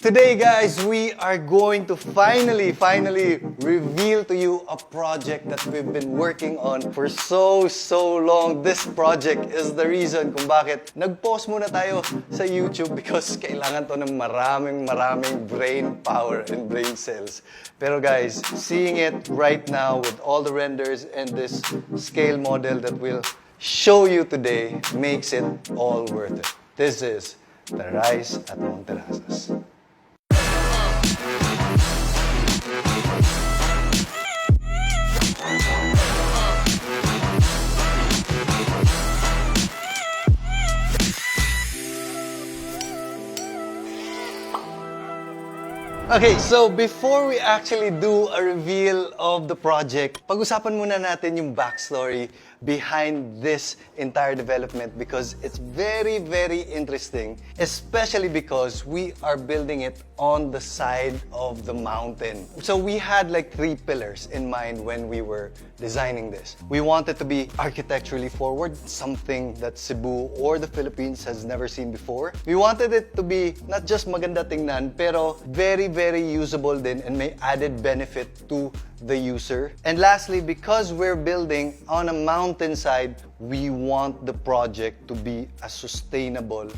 Today, guys, we are going to finally reveal to you a project that we've been working on for so long. This project is the reason kung bakit nag-pause muna tayo sa YouTube because kailangan to ng maraming brain power and brain cells. Pero guys, seeing it right now with all the renders and this scale model that we'll show you today makes it all worth it. This is the Rise at Monterrazas. Okay, so before we actually do a reveal of the project, pag-usapan muna natin yung backstory behind this entire development because it's very interesting, especially because we are building it on the side of the mountain. So we had like 3 pillars in mind when we were designing this. We wanted to be architecturally forward, something that Cebu or the Philippines has never seen before. We wanted it to be not just maganda tingnan, pero very usable din and may added benefit to the user. And lastly, because we're building on a mountainside, we want the project to be as sustainable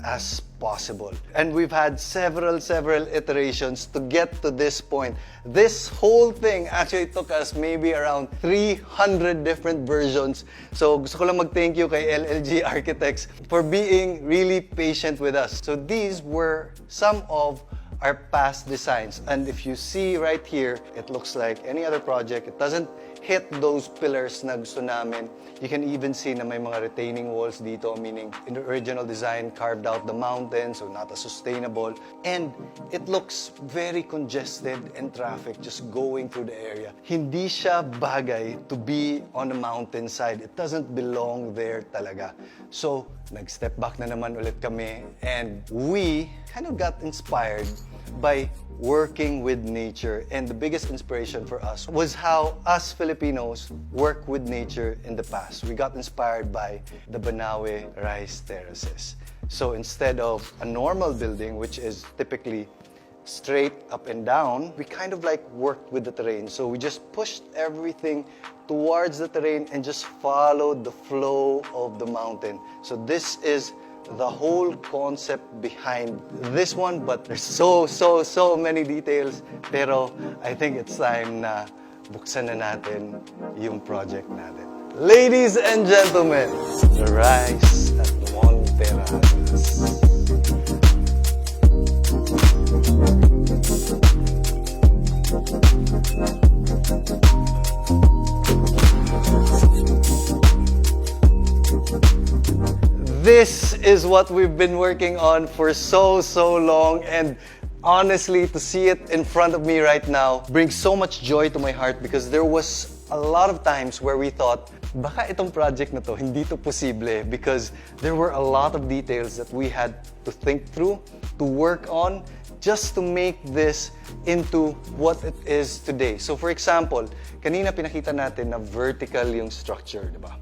as possible. And we've had several iterations to get to this point. This whole thing actually took us maybe around 300 different versions. So gusto ko lang mag-thank you kay LLG Architects for being really patient with us. So these were some of our past designs, and if you see right here, it looks like any other project. It doesn't hit those pillars na gusto namin. You can even see na may mga retaining walls dito, meaning in the original design carved out the mountain, so not as sustainable, and it looks very congested and traffic just going through the area. Hindi siya bagay to be on the mountainside. It doesn't belong there talaga. So nag-step back na naman ulit kami, and we kind of got inspired by working with nature. And the biggest inspiration for us was how us Filipinos work with nature in the past. We got inspired by the Banawe rice terraces. So instead of a normal building, which is typically straight up and down, we kind of like worked with the terrain. So we just pushed everything towards the terrain and just followed the flow of the mountain. So this is the whole concept behind this one, but there's so many details. Pero I think it's time na buksan na natin yung project natin. Ladies and gentlemen, the Rise at Monterrazas. This is what we've been working on for so long, and honestly, to see it in front of me right now brings so much joy to my heart because there was a lot of times where we thought, baka itong project na to, hindi to posible because there were a lot of details that we had to think through, to work on, just to make this into what it is today. So for example, kanina pinakita natin na vertical yung structure, di ba?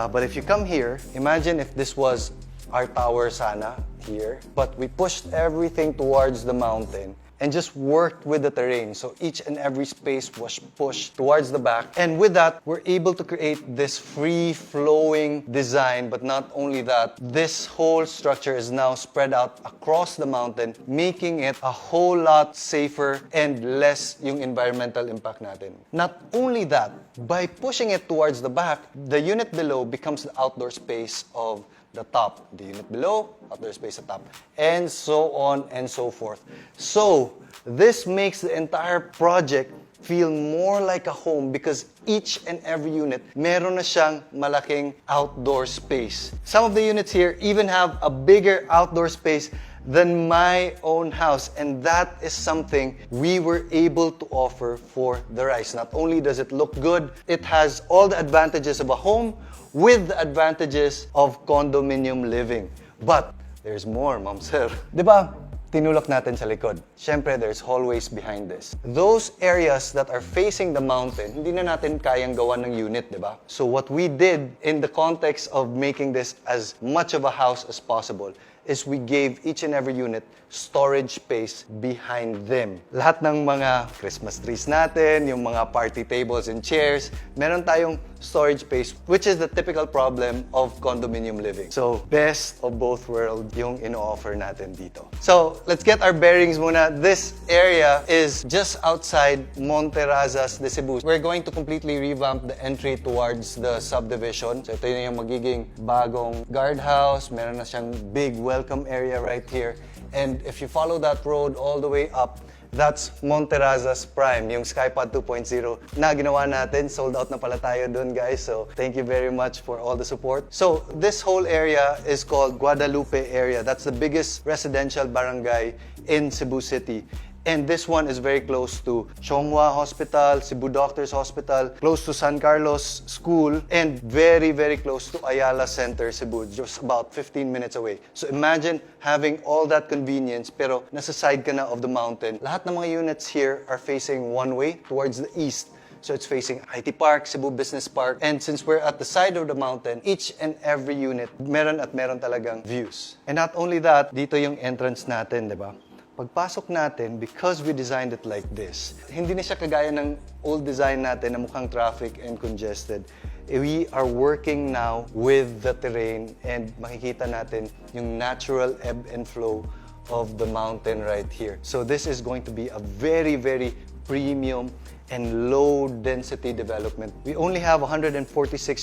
But if you come here, imagine if this was our tower sana here, but we pushed everything towards the mountain and just worked with the terrain. So each and every space was pushed towards the back. And with that, we're able to create this free-flowing design. But not only that, this whole structure is now spread out across the mountain, making it a whole lot safer and less yung environmental impact natin. Not only that, by pushing it towards the back, the unit below becomes the outdoor space of the top, the unit below, outdoor space at top, and so on and so forth. So this makes the entire project feel more like a home because each and every unit meron na siyang malaking outdoor space. Some of the units here even have a bigger outdoor space than my own house, and that is something we were able to offer for the Rise. Not only does it look good, it has all the advantages of a home with the advantages of condominium living. But there's more, Ma'am Sir. Diba? Tinulak natin sa likod. Siyempre, there's hallways behind this. Those areas that are facing the mountain, hindi na natin kayang gawan ng unit, diba? So what we did in the context of making this as much of a house as possible is we gave each and every unit storage space behind them. Lahat ng mga Christmas trees natin, yung mga party tables and chairs, meron tayong storage space, which is the typical problem of condominium living. So, best of both worlds yung ino-offer natin dito. So, let's get our bearings muna. This area is just outside Monterrazas de Cebu. We're going to completely revamp the entry towards the subdivision. So, ito yung magiging bagong guardhouse. Meron na siyang big welcome area right here. And if you follow that road all the way up, that's Monterrazas Prime, yung Skypod 2.0 na ginawa natin. Sold out na pala tayo dun, guys. So, thank you very much for all the support. So, this whole area is called Guadalupe area. That's the biggest residential barangay in Cebu City. And this one is very close to Chonghua Hospital, Cebu Doctors Hospital, close to San Carlos School, and very, very close to Ayala Center, Cebu, just about 15 minutes away. So imagine having all that convenience, pero nasa side ka na of the mountain. Lahat ng mga units here are facing one way towards the east. So it's facing IT Park, Cebu Business Park. And since we're at the side of the mountain, each and every unit, meron talagang views. And not only that, dito yung entrance natin, di ba? Pagpasok natin, because we designed it like this, hindi na siya kagaya ng old design natin na mukhang traffic and congested. We are working now with the terrain and makikita natin yung natural ebb and flow of the mountain right here. So this is going to be a very, very premium and low density development. We only have 146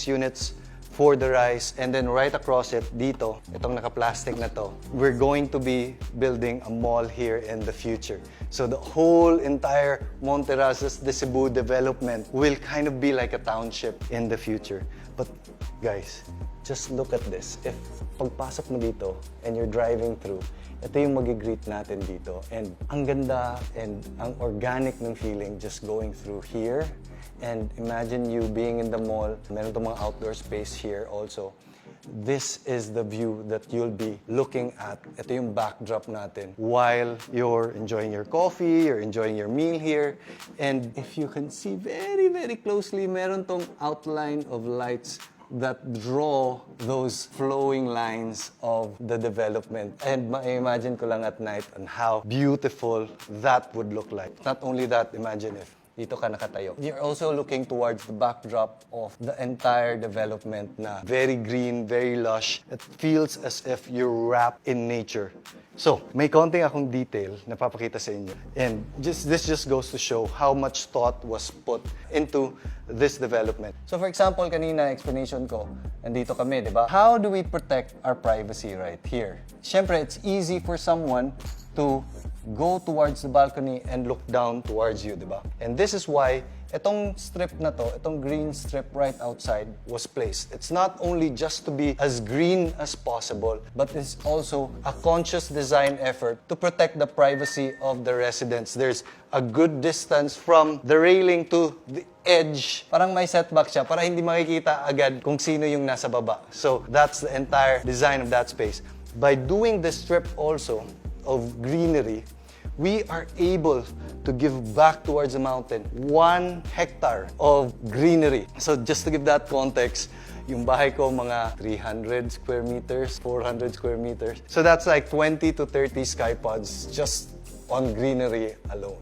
units for the rise, and then right across it, dito, itong naka-plastic na to, we're going to be building a mall here in the future. So the whole entire Monterrazas de Cebu development will kind of be like a township in the future. But guys, just look at this. If pagpasok mo dito and you're driving through, ito yung magigreet natin dito. And ang ganda and ang organic ng feeling just going through here. And imagine you being in the mall. Meron itong mga outdoor space here also. This is the view that you'll be looking at. Ito yung backdrop natin while you're enjoying your coffee, you're enjoying your meal here. And if you can see very, very closely, meron tong outline of lights that draw those flowing lines of the development. And ma-imagine ko lang at night on how beautiful that would look like. Not only that, imagine if dito ka nakatayo. You're also looking towards the backdrop of the entire development na very green, very lush. It feels as if you're wrapped in nature. So, may konting akong detail na papakita sa inyo. And this just goes to show how much thought was put into this development. So, for example, kanina explanation ko, nandito kami, di ba? How do we protect our privacy right here? Siyempre, it's easy for someone to go towards the balcony and look down towards you, di ba? And this is why itong strip na to, itong green strip right outside was placed. It's not only just to be as green as possible, but it's also a conscious design effort to protect the privacy of the residents. There's a good distance from the railing to the edge. Parang may setback siya para hindi makikita agad kung sino yung nasa baba. So that's the entire design of that space. By doing this strip also of greenery, we are able to give back towards the mountain 1 hectare of greenery. So just to give that context, yung bahay ko mga 300 square meters, 400 square meters. So that's like 20 to 30 skypods just on greenery alone.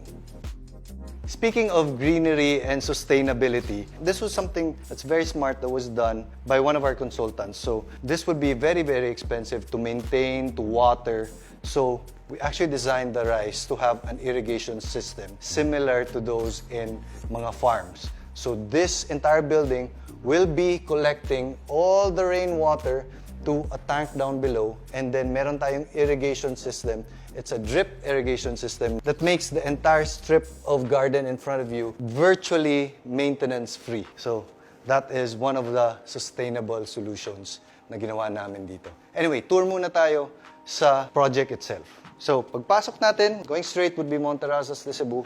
Speaking of greenery and sustainability, this was something that's very smart that was done by one of our consultants. So this would be very, very expensive to maintain, to water. So we actually designed the rice to have an irrigation system similar to those in mga farms. So this entire building will be collecting all the rainwater to a tank down below, and then meron tayong irrigation system. It's a drip irrigation system that makes the entire strip of garden in front of you virtually maintenance-free. So that is one of the sustainable solutions na ginawa namin dito. Anyway, tour muna tayo sa project itself. So, pagpasok natin, going straight would be Monterrazas de Cebu.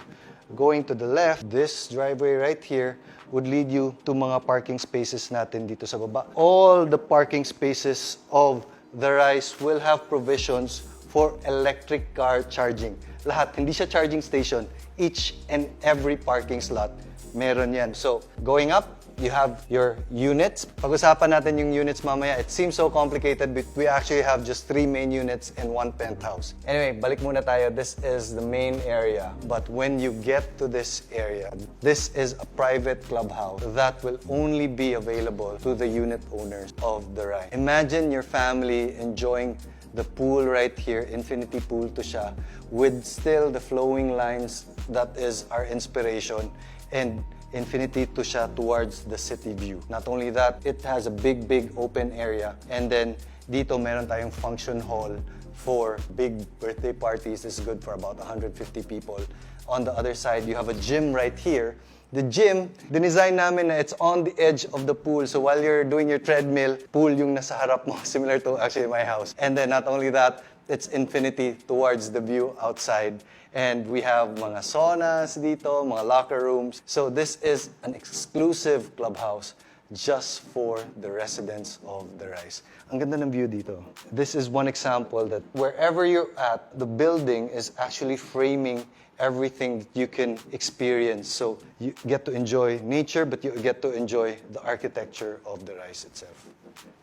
Going to the left, this driveway right here would lead you to mga parking spaces natin dito sa baba. All the parking spaces of the Rise will have provisions for electric car charging. Lahat, hindi siya charging station. Each and every parking slot, meron yan. So, going up, you have your units. Pag-usapan natin yung units mamaya. It seems so complicated, but we actually have just 3 main units in one penthouse. Anyway, balik muna tayo. This is the main area. But when you get to this area, this is a private clubhouse that will only be available to the unit owners of the Rai. Imagine your family enjoying the pool right here, infinity pool to siya, with still the flowing lines that is our inspiration, and infinity to siya towards the city view. Not only that, it has a big open area, and then dito meron tayong function hall for big birthday parties. This is good for about 150 people. On the other side, you have a gym right here. The gym, dinesign namin na it's on the edge of the pool. So while you're doing your treadmill, pool yung nasa harap mo, similar to actually my house. And then not only that, it's infinity towards the view outside. And we have mga saunas dito, mga locker rooms. So this is an exclusive clubhouse just for the residents of the Rise. Ang ganda ng view dito. This is one example that wherever you're at, the building is actually framing everything that you can experience. So you get to enjoy nature, but you get to enjoy the architecture of the Rise itself.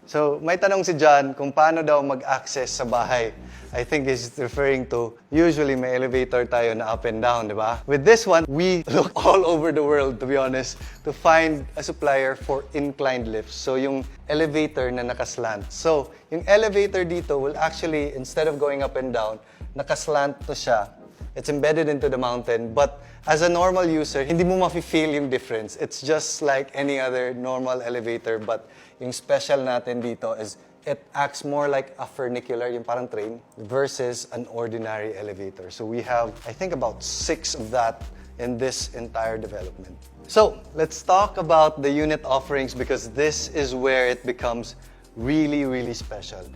So may tanong si John kung paano daw mag-access sa bahay. I think he's referring to, usually may elevator tayo na up and down, di ba? With this one, we look all over the world, to be honest, to find a supplier for inclined lifts. So yung elevator na nakaslant. So yung elevator dito will actually, instead of going up and down, nakaslant to siya. It's embedded into the mountain, but as a normal user, hindi mo mafe-feel yung difference. It's just like any other normal elevator, but yung special natin dito is it acts more like a funicular, yung parang train, versus an ordinary elevator. So we have, I think, about 6 of that in this entire development. So let's talk about the unit offerings, because this is where it becomes really special.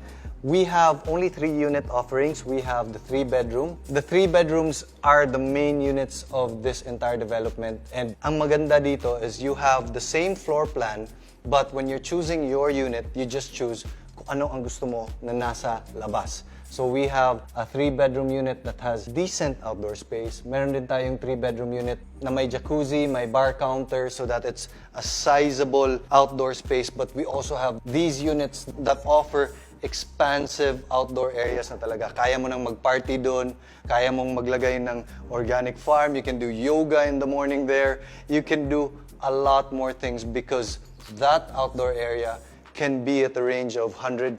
We have only 3 unit offerings. We have the 3-bedroom. The 3 bedrooms are the main units of this entire development. And ang maganda dito is you have the same floor plan, but when you're choosing your unit, you just choose kung ano ang gusto mo na nasa labas. So we have a 3-bedroom unit that has decent outdoor space. Meron din tayong 3-bedroom unit na may jacuzzi, may bar counter, so that it's a sizable outdoor space. But we also have these units that offer expansive outdoor areas na talaga. Kaya mo nang mag-party doon, kaya mong maglagay ng organic farm, you can do yoga in the morning there, you can do a lot more things because that outdoor area can be at the range of 150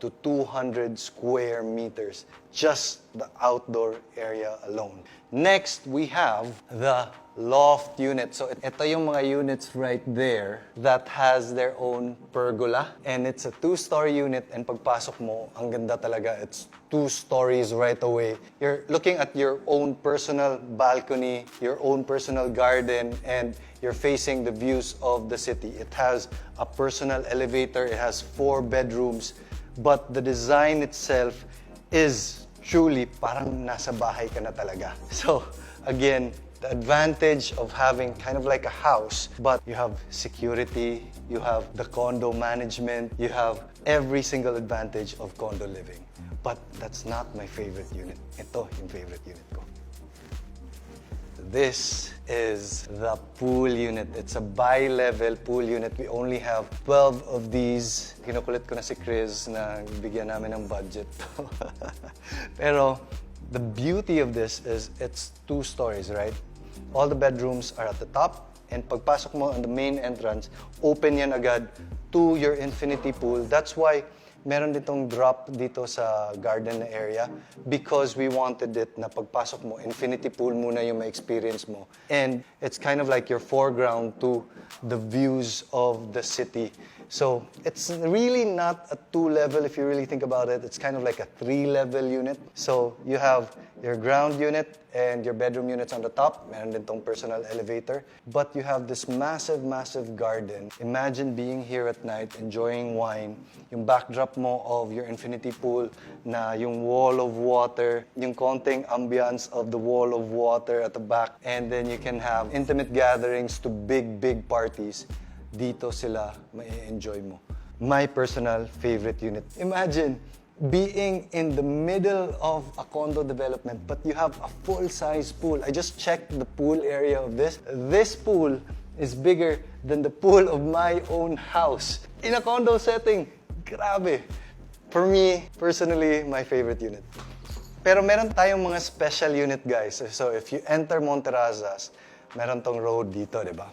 to 200 square meters, just the outdoor area alone. Next, we have the loft unit. So ito yung mga units right there that has their own pergola. And it's a 2-story unit, and pagpasok mo, ang ganda talaga. It's 2 stories right away. You're looking at your own personal balcony, your own personal garden, and you're facing the views of the city. It has a personal elevator, it has 4 bedrooms, but the design itself is truly parang nasa bahay ka na talaga. So again, the advantage of having kind of like a house, but you have security, you have the condo management, you have every single advantage of condo living. But that's not my favorite unit. Ito yung favorite unit ko. This is the pool unit. It's a bi-level pool unit. We only have 12 of these. Kinukulit ko na si Chris na bigyan namin ng budget. Pero the beauty of this is it's 2 stories, right? All the bedrooms are at the top, and pagpasok mo on the main entrance, open yan agad to your infinity pool. That's why meron ditong drop dito sa garden area, because we wanted it na pagpasok mo, infinity pool muna yung ma-experience mo. And it's kind of like your foreground to the views of the city. So it's really not a 2-level if you really think about it. It's kind of like a 3-level unit. So you have your ground unit and your bedroom units on the top. Meron din tong personal elevator. But you have this massive garden. Imagine being here at night, enjoying wine. Yung backdrop mo of your infinity pool na yung wall of water, yung konting ambience of the wall of water at the back. And then you can have intimate gatherings to big parties. Dito sila mai-enjoy mo. My personal favorite unit. Imagine being in the middle of a condo development, but you have a full-size pool. I just checked the pool area of this. This pool is bigger than the pool of my own house. In a condo setting, grabe. For me, personally, my favorite unit. Pero meron tayong mga special unit, guys. So if you enter Monterrazas, meron tong road dito, di ba?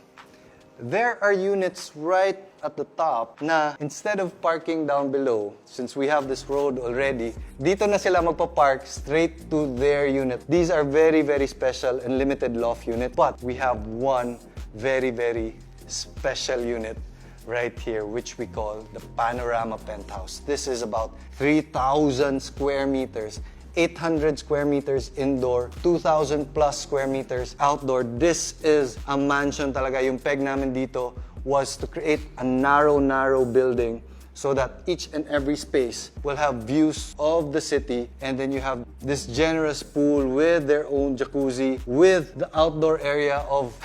There are units right at the top na instead of parking down below, since we have this road already, dito na sila magpa-park straight to their unit. These are very, very special and limited loft unit. But we have one very, very special unit right here, which we call the Panorama Penthouse. This is about 3,000 square meters. 800 square meters indoor, 2,000 plus square meters outdoor. This is a mansion talaga. Yung peg namin dito was to create a narrow building so that each and every space will have views of the city, and then you have this generous pool with their own jacuzzi, with the outdoor area of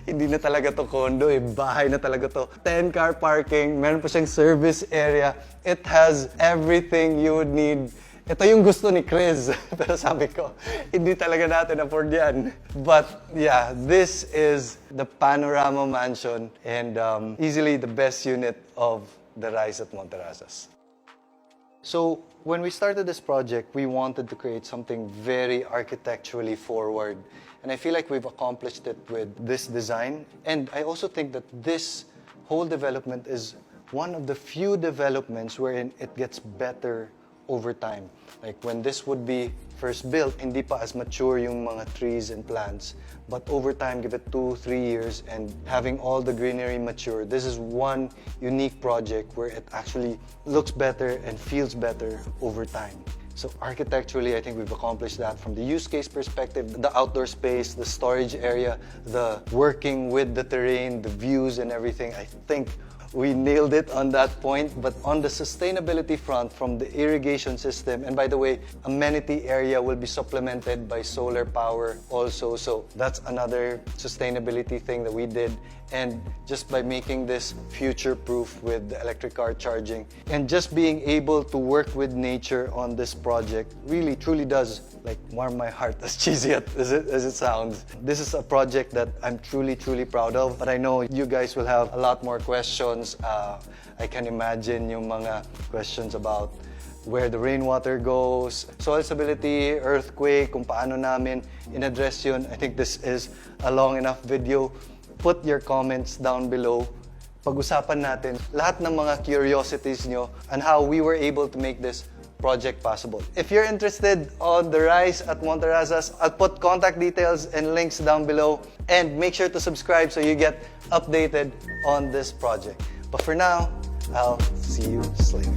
hindi na talaga to condo, bahay na talaga to. 10-car parking, meron pa siyang service area. It has everything you would need. Ito yung gusto ni Chris, pero sabi ko, hindi talaga natin afford yan. But yeah, this is the Panorama Mansion and easily the best unit of the Rise at Monterrazas. So when we started this project, we wanted to create something very architecturally forward. And I feel like we've accomplished it with this design. And I also think that this whole development is one of the few developments wherein it gets better over time. Like when this would be first built, hindi pa as mature yung mga trees and plants. But over time, give it 2-3 years and having all the greenery mature, this is one unique project where it actually looks better and feels better over time. So architecturally, I think we've accomplished that from the use case perspective, the outdoor space, the storage area, the working with the terrain, the views and everything. I think we nailed it on that point. But on the sustainability front, from the irrigation system, and by the way, amenity area will be supplemented by solar power also. So that's another sustainability thing that we did. And just by making this future-proof with the electric car charging and just being able to work with nature on this project really truly does like warm my heart, as cheesy as it sounds. This is a project that I'm truly proud of, but I know you guys will have a lot more questions. I can imagine yung mga questions about where the rainwater goes, soil stability, earthquake, kung paano namin in-address yun. I think this is a long enough video. Put your comments down below. Pag-usapan natin lahat ng mga curiosities nyo and how we were able to make this project possible. If you're interested on the Rise at Monterrazas, I'll put contact details and links down below. And make sure to subscribe so you get updated on this project. But for now, I'll see you later.